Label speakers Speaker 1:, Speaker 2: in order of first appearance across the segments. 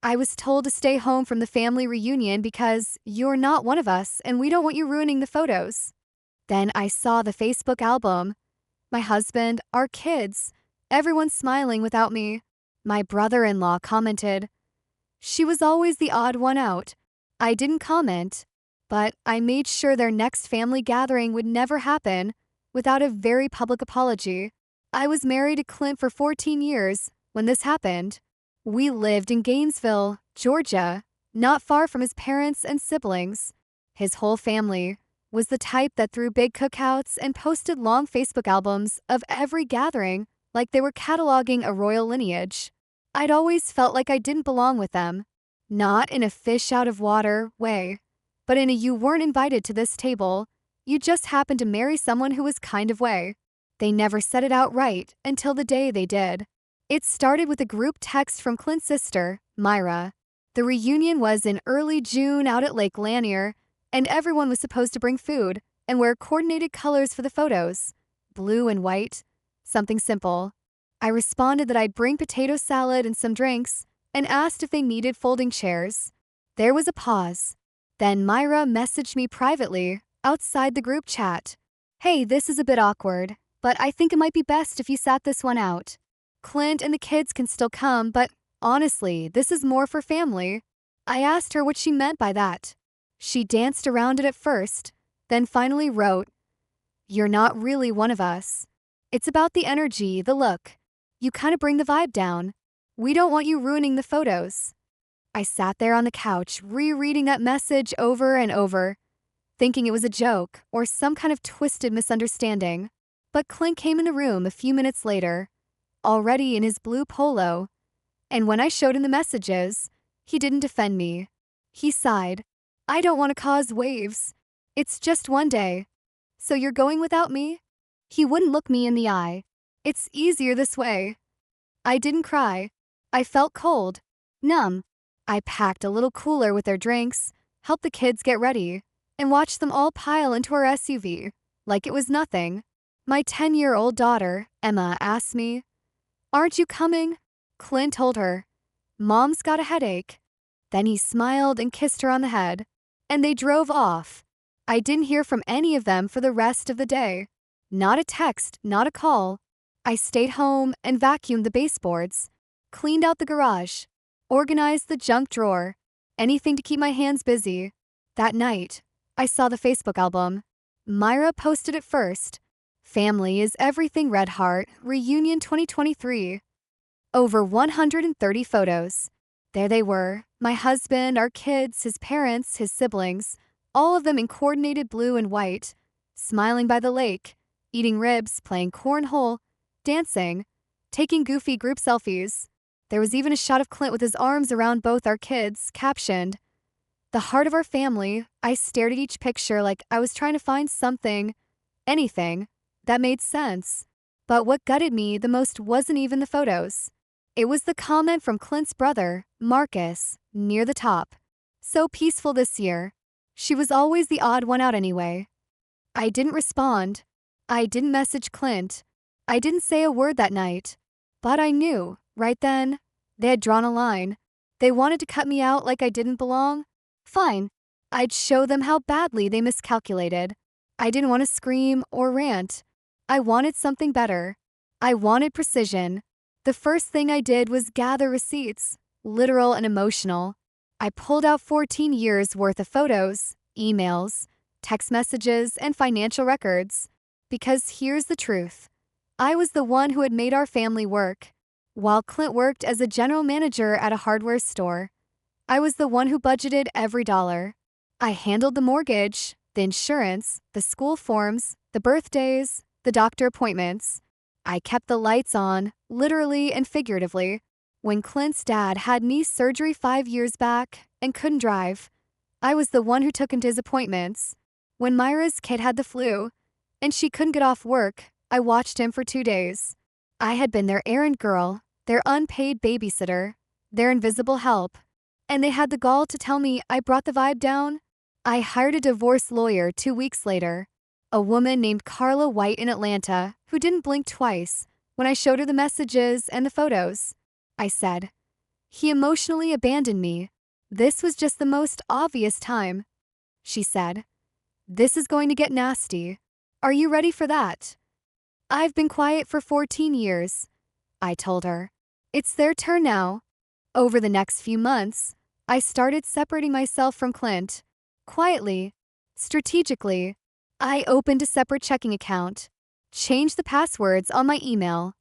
Speaker 1: I was told to stay home from the family reunion because you're not one of us and we don't want you ruining the photos. Then I saw the Facebook album. My husband, our kids, everyone smiling without me. My brother-in-law commented, "She was always the odd one out." I didn't comment, but I made sure their next family gathering would never happen without a very public apology. I was married to Clint for 14 years when this happened. We lived in Gainesville, Georgia, not far from his parents and siblings. His whole family was the type that threw big cookouts and posted long Facebook albums of every gathering like they were cataloging a royal lineage. I'd always felt like I didn't belong with them. Not in a fish out of water way, but in a you weren't invited to this table, you just happened to marry someone who was kind of way. They never said it outright until the day they did. It started with a group text from Clint's sister, Myra. The reunion was in early June out at Lake Lanier, and everyone was supposed to bring food and wear coordinated colors for the photos, blue and white, something simple. I responded that I'd bring potato salad and some drinks and asked if they needed folding chairs. There was a pause. Then Myra messaged me privately outside the group chat. "Hey, this is a bit awkward, but I think it might be best if you sat this one out. Clint and the kids can still come, but honestly, this is more for family." I asked her what she meant by that. She danced around it at first, then finally wrote, "You're not really one of us. It's about the energy, the look. You kind of bring the vibe down. We don't want you ruining the photos." I sat there on the couch, rereading that message over and over, thinking it was a joke or some kind of twisted misunderstanding. But Clint came in the room a few minutes later, already in his blue polo, and when I showed him the messages, he didn't defend me. He sighed, "I don't want to cause waves. It's just one day. So you're going without me?" He wouldn't look me in the eye. "It's easier this way." I didn't cry. I felt cold, numb. I packed a little cooler with their drinks, helped the kids get ready, and watched them all pile into our SUV, like it was nothing. My 10-year-old daughter, Emma, asked me, "Aren't you coming?" Clint told her, "Mom's got a headache." Then he smiled and kissed her on the head, and they drove off. I didn't hear from any of them for the rest of the day. Not a text, not a call. I stayed home and vacuumed the baseboards, cleaned out the garage, organized the junk drawer, anything to keep my hands busy. That night, I saw the Facebook album. Myra posted it first. "Family is everything, Red Heart, Reunion 2023. Over 130 photos. There they were, my husband, our kids, his parents, his siblings, all of them in coordinated blue and white, smiling by the lake, eating ribs, playing cornhole, dancing, taking goofy group selfies. There was even a shot of Clint with his arms around both our kids, captioned, 'The heart of our family.' I stared at each picture like I was trying to find something, anything, that made sense. But what gutted me the most wasn't even the photos. It was the comment from Clint's brother, Marcus, near the top. 'So peaceful this year. She was always the odd one out anyway.' I didn't respond. I didn't message Clint. I didn't say a word that night. But I knew, right then, they had drawn a line. They wanted to cut me out like I didn't belong. Fine. I'd show them how badly they miscalculated. I didn't want to scream or rant. I wanted something better. I wanted precision. The first thing I did was gather receipts, literal and emotional. I pulled out 14 years worth of photos, emails, text messages, and financial records. Because here's the truth. I was the one who had made our family work. While Clint worked as a general manager at a hardware store, I was the one who budgeted every dollar. I handled the mortgage, the insurance, the school forms, the birthdays, the doctor appointments. I kept the lights on, literally and figuratively. When Clint's dad had knee surgery 5 years back and couldn't drive, I was the one who took him to his appointments. When Myra's kid had the flu and she couldn't get off work, I watched him for 2 days. I had been their errand girl, their unpaid babysitter, their invisible help, and they had the gall to tell me I brought the vibe down. I hired a divorce lawyer 2 weeks later, a woman named Carla White in Atlanta who didn't blink twice when I showed her the messages and the photos. I said, He emotionally abandoned me. This was just the most obvious time. She said, "This is going to get nasty. Are you ready for that?" "I've been quiet for 14 years," I told her. "It's their turn now." Over the next few months, I started separating myself from Clint. Quietly, strategically, I opened a separate checking account, changed the passwords on my email,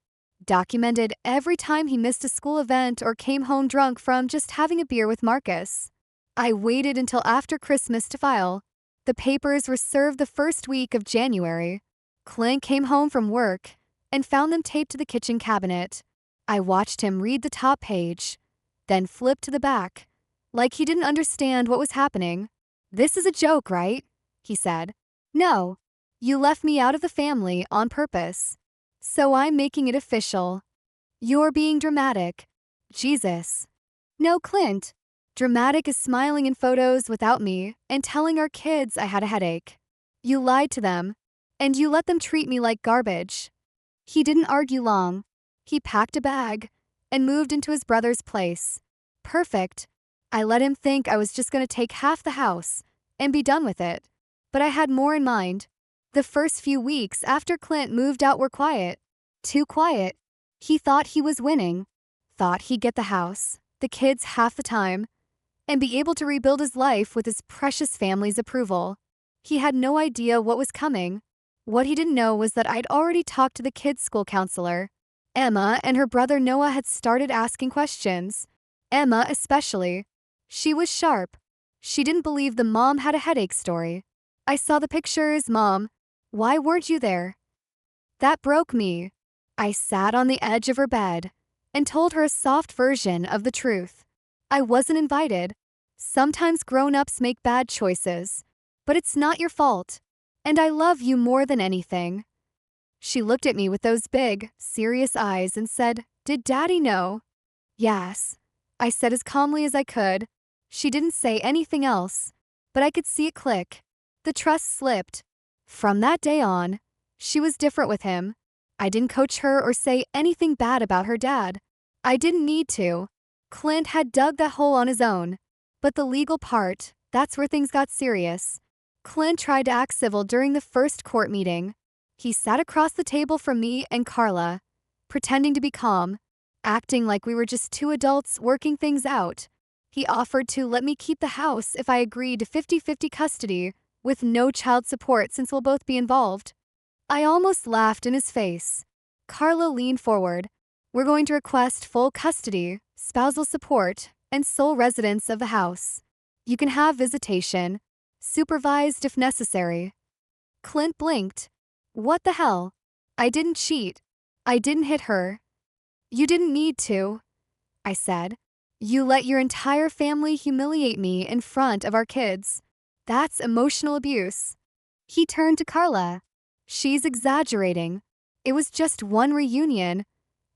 Speaker 1: documented every time he missed a school event or came home drunk from just having a beer with Marcus. I waited until after Christmas to file. The papers were served the first week of January. Clint came home from work and found them taped to the kitchen cabinet. I watched him read the top page, then flip to the back, like he didn't understand what was happening. "This is a joke, right?" he said. "No. You left me out of the family on purpose. So I'm making it official. You're being dramatic." Jesus. "No, Clint. Dramatic is smiling in photos without me and telling our kids I had a headache. You lied to them, and you let them treat me like garbage." He didn't argue long. He packed a bag and moved into his brother's place. Perfect. I let him think I was just going to take half the house and be done with it. But I had more in mind. The first few weeks after Clint moved out were quiet. Too quiet. He thought he was winning. Thought he'd get the house, the kids half the time, and be able to rebuild his life with his precious family's approval. He had no idea what was coming. What he didn't know was that I'd already talked to the kids' school counselor. Emma and her brother Noah had started asking questions. Emma especially. She was sharp. She didn't believe the mom had a headache story. "I saw the pictures, Mom. Why weren't you there?" That broke me. I sat on the edge of her bed and told her a soft version of the truth. I wasn't invited. Sometimes grown-ups make bad choices, but it's not your fault. And I love you more than anything. She looked at me with those big, serious eyes and said, "Did Daddy know?" "Yes," I said as calmly as I could. She didn't say anything else, but I could see it click. The trust slipped. From that day on, she was different with him. I didn't coach her or say anything bad about her dad. I didn't need to. Clint had dug that hole on his own. But the legal part, that's where things got serious. Clint tried to act civil during the first court meeting. He sat across the table from me and Carla, pretending to be calm, acting like we were just two adults working things out. He offered to let me keep the house if I agreed to 50-50 custody with no child support since we'll both be involved. I almost laughed in his face. Carla leaned forward. "We're going to request full custody, spousal support, and sole residence of the house. You can have visitation, supervised if necessary." Clint blinked. "What the hell? I didn't cheat. I didn't hit her." "You didn't need to," I said. "You let your entire family humiliate me in front of our kids. That's emotional abuse." He turned to Carla. "She's exaggerating. It was just one reunion."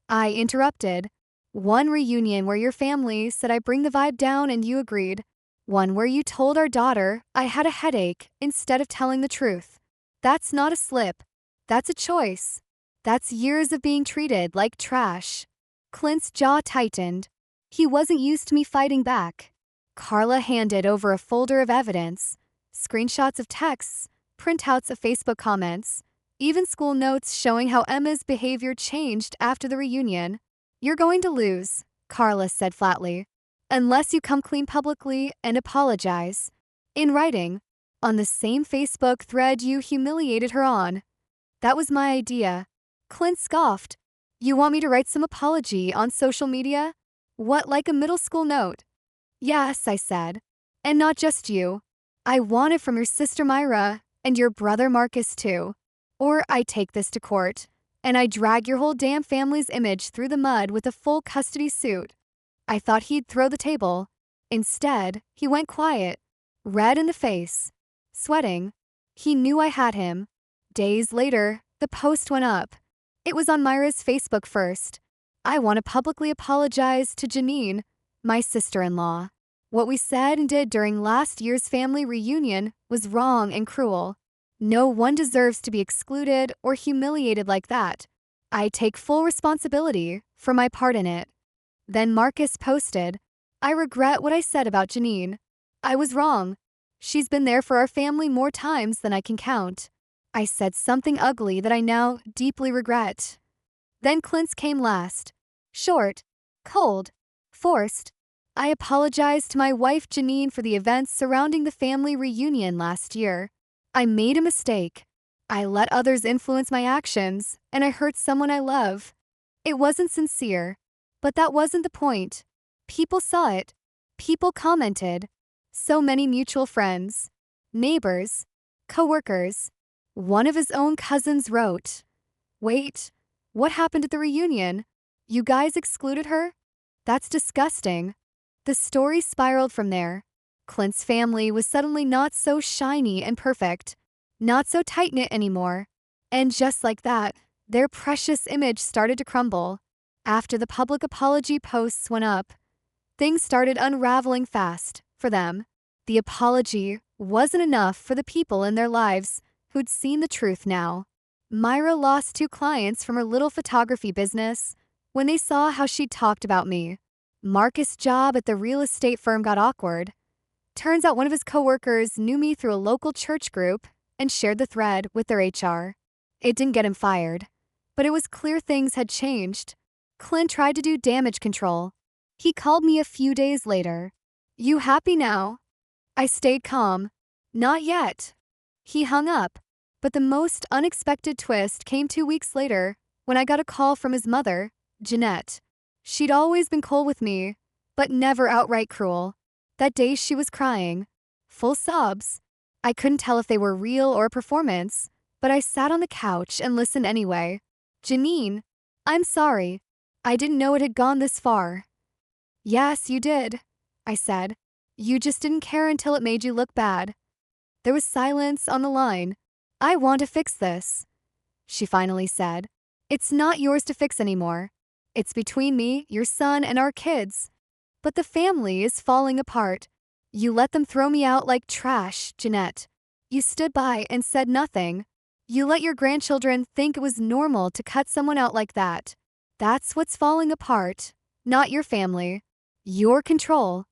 Speaker 1: I interrupted. "One reunion where your family said I bring the vibe down and you agreed. One where you told our daughter I had a headache instead of telling the truth. That's not a slip. That's a choice. That's years of being treated like trash." Clint's jaw tightened. He wasn't used to me fighting back. Carla handed over a folder of evidence, screenshots of texts, printouts of Facebook comments, even school notes showing how Emma's behavior changed after the reunion. "You're going to lose," Carla said flatly, "unless you come clean publicly and apologize. In writing, on the same Facebook thread you humiliated her on." That was my idea. Clint scoffed. "You want me to write some apology on social media? What, like a middle school note?" "Yes," I said. "And not just you. I want it from your sister Myra and your brother Marcus too. Or I take this to court, and I drag your whole damn family's image through the mud with a full custody suit." I thought he'd throw the table. Instead, he went quiet, red in the face, sweating. He knew I had him. Days later, the post went up. It was on Myra's Facebook first. "I want to publicly apologize to Janine, my sister-in-law. What we said and did during last year's family reunion was wrong and cruel. No one deserves to be excluded or humiliated like that. I take full responsibility for my part in it." Then Marcus posted, "I regret what I said about Janine. I was wrong. She's been there for our family more times than I can count. I said something ugly that I now deeply regret." Then Clint's came last. Short, cold, forced. "I apologize to my wife Janine for the events surrounding the family reunion last year. I made a mistake. I let others influence my actions, and I hurt someone I love. It wasn't sincere, but that wasn't the point. People saw it. People commented. So many mutual friends, neighbors, coworkers. One of his own cousins wrote, 'Wait, what happened at the reunion? You guys excluded her? That's disgusting.' The story spiraled from there. Clint's family was suddenly not so shiny and perfect, not so tight-knit anymore. And just like that, their precious image started to crumble. After the public apology posts went up, things started unraveling fast for them. The apology wasn't enough for the people in their lives who'd seen the truth now. Myra lost 2 clients from her little photography business when they saw how she talked about me. Marcus' job at the real estate firm got awkward. Turns out one of his coworkers knew me through a local church group and shared the thread with their HR. It didn't get him fired, but it was clear things had changed. Clint tried to do damage control. He called me a few days later. "You happy now?" I stayed calm. "Not yet." He hung up, but the most unexpected twist came 2 weeks later when I got a call from his mother, Jeanette. She'd always been cool with me, but never outright cruel. That day she was crying. Full sobs. I couldn't tell if they were real or a performance, but I sat on the couch and listened anyway. "Janine, I'm sorry. I didn't know it had gone this far." "Yes, you did," I said. "You just didn't care until it made you look bad." There was silence on the line. "I want to fix this," she finally said. "It's not yours to fix anymore. It's between me, your son, and our kids. But the family is falling apart. You let them throw me out like trash, Jeanette. You stood by and said nothing. You let your grandchildren think it was normal to cut someone out like that. That's what's falling apart, not your family. Your control."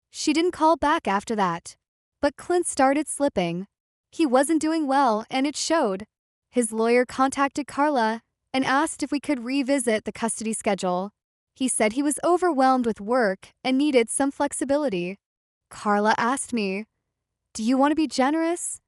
Speaker 1: She didn't call back after that. But Clint started slipping. He wasn't doing well, and it showed. His lawyer contacted Carla and asked if we could revisit the custody schedule. He said he was overwhelmed with work and needed some flexibility. Carla asked me, "Do you want to be generous?"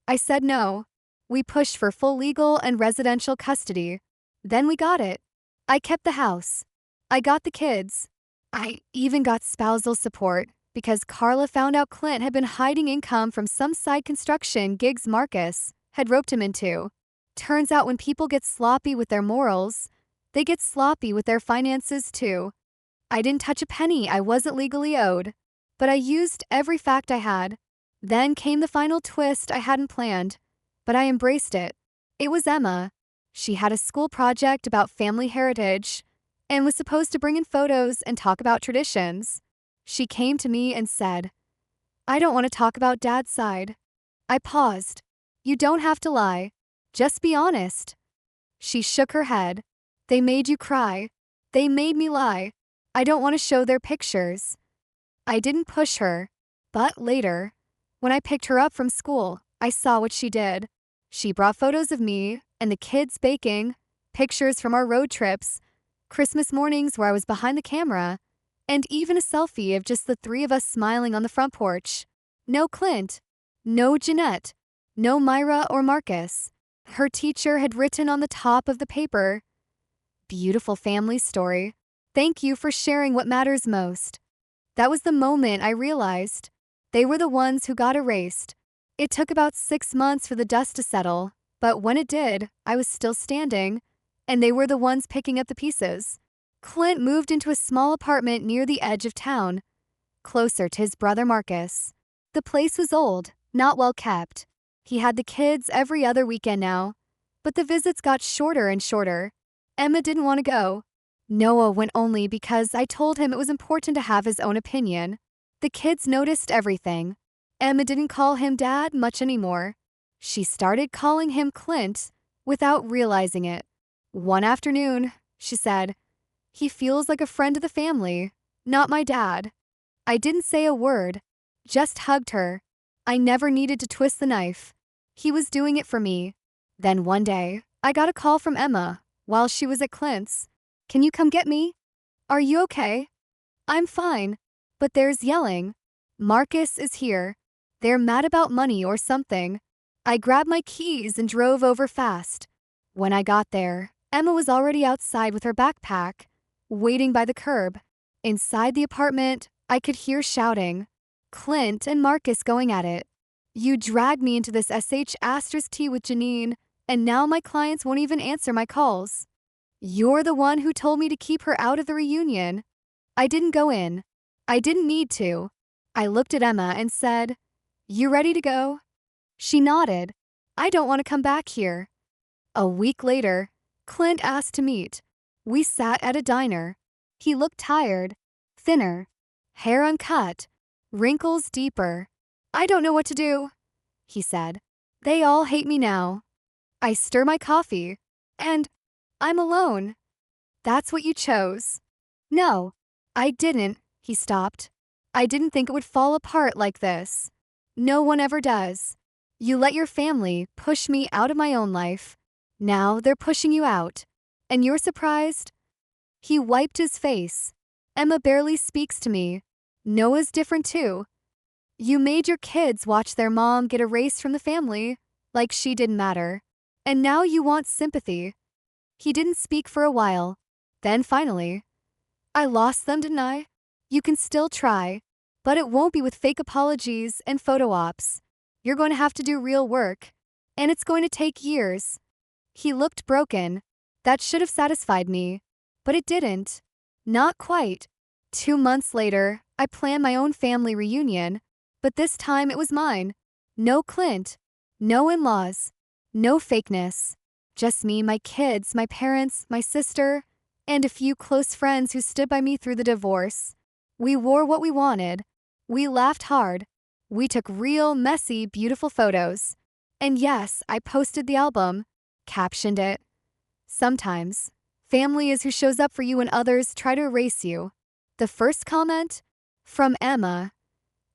Speaker 1: I said no. We pushed for full legal and residential custody. Then we got it. I kept the house. I got the kids. I even got spousal support because Carla found out Clint had been hiding income from some side construction gigs Marcus had roped him into. Turns out when people get sloppy with their morals, they get sloppy with their finances too. I didn't touch a penny I wasn't legally owed, but I used every fact I had. Then came the final twist I hadn't planned, but I embraced it. It was Emma. She had a school project about family heritage and was supposed to bring in photos and talk about traditions. She came to me and said, "I don't want to talk about Dad's side." I paused. "You don't have to lie. Just be honest." She shook her head. "They made you cry. They made me lie. I don't want to show their pictures." I didn't push her, but later, when I picked her up from school, I saw what she did. She brought photos of me and the kids baking, pictures from our road trips, Christmas mornings where I was behind the camera, and even a selfie of just the 3 of us smiling on the front porch. No Clint, no Jeanette, no Myra or Marcus. Her teacher had written on the top of the paper, "Beautiful family story. Thank you for sharing what matters most." That was the moment I realized they were the ones who got erased. It took about 6 months for the dust to settle, but when it did, I was still standing, and they were the ones picking up the pieces. Clint moved into a small apartment near the edge of town, closer to his brother Marcus. The place was old, not well kept. He had the kids every other weekend now, but the visits got shorter and shorter. Emma didn't want to go. Noah went only because I told him it was important to have his own opinion. The kids noticed everything. Emma didn't call him Dad much anymore. She started calling him Clint without realizing it. One afternoon, she said, He feels like a friend of the family, not my dad. I didn't say a word, just hugged her. I never needed to twist the knife. He was doing it for me. Then one day, I got a call from Emma while she was at Clint's. Can you come get me? Are you okay? I'm fine, but there's yelling. Marcus is here. They're mad about money or something. I grabbed my keys and drove over fast. When I got there, Emma was already outside with her backpack, waiting by the curb. Inside the apartment, I could hear shouting. Clint and Marcus going at it. You dragged me into this sh*t with Janine, and now my clients won't even answer my calls. You're the one who told me to keep her out of the reunion. I didn't go in. I didn't need to. I looked at Emma and said, You ready to go? She nodded. I don't want to come back here. A week later, Clint asked to meet. We sat at a diner. He looked tired, thinner, hair uncut, wrinkles deeper. I don't know what to do, he said. They all hate me now. I stir my coffee, and I'm alone. That's what you chose. No, I didn't, he stopped. I didn't think it would fall apart like this. No one ever does. You let your family push me out of my own life. Now they're pushing you out. And you're surprised? He wiped his face. Emma barely speaks to me. Noah's different too. You made your kids watch their mom get erased from the family, like she didn't matter. And now you want sympathy. He didn't speak for a while. Then finally, I lost them, didn't I? You can still try, but it won't be with fake apologies and photo ops. You're going to have to do real work, and it's going to take years. He looked broken. That should have satisfied me, but it didn't. Not quite. 2 months later, I planned my own family reunion, but this time it was mine. No Clint, no in-laws, no fakeness. Just me, my kids, my parents, my sister, and a few close friends who stood by me through the divorce. We wore what we wanted. We laughed hard. We took real, messy, beautiful photos. And yes, I posted the album, captioned it. Sometimes, family is who shows up for you when others try to erase you. The first comment? From Emma.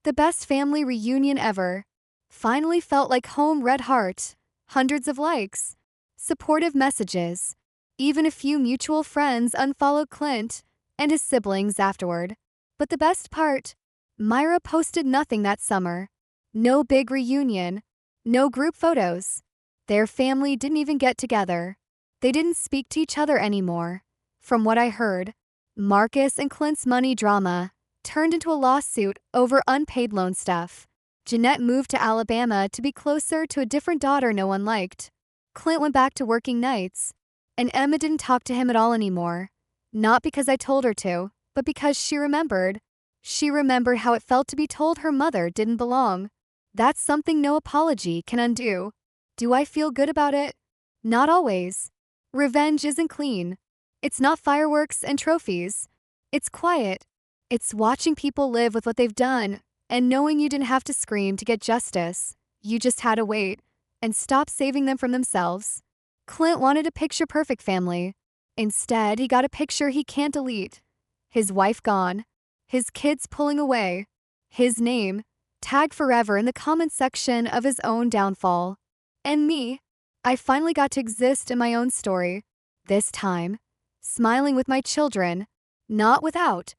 Speaker 1: The best family reunion ever. Finally felt like home, red heart. Hundreds of likes. Supportive messages. Even a few mutual friends unfollowed Clint and his siblings afterward. But the best part, Myra posted nothing that summer. No big reunion. No group photos. Their family didn't even get together. They didn't speak to each other anymore. From what I heard, Marcus and Clint's money drama turned into a lawsuit over unpaid loan stuff. Jeanette moved to Alabama to be closer to a different daughter no one liked. Clint went back to working nights, and Emma didn't talk to him at all anymore. Not because I told her to, but because she remembered. She remembered how it felt to be told her mother didn't belong. That's something no apology can undo. Do I feel good about it? Not always. Revenge isn't clean. It's not fireworks and trophies. It's quiet. It's watching people live with what they've done and knowing you didn't have to scream to get justice. You just had to wait and stop saving them from themselves. Clint wanted a picture-perfect family. Instead, he got a picture he can't delete. His wife gone. His kids pulling away. His name tagged forever in the comment section of his own downfall. And me, I finally got to exist in my own story. This time, smiling with my children, not without.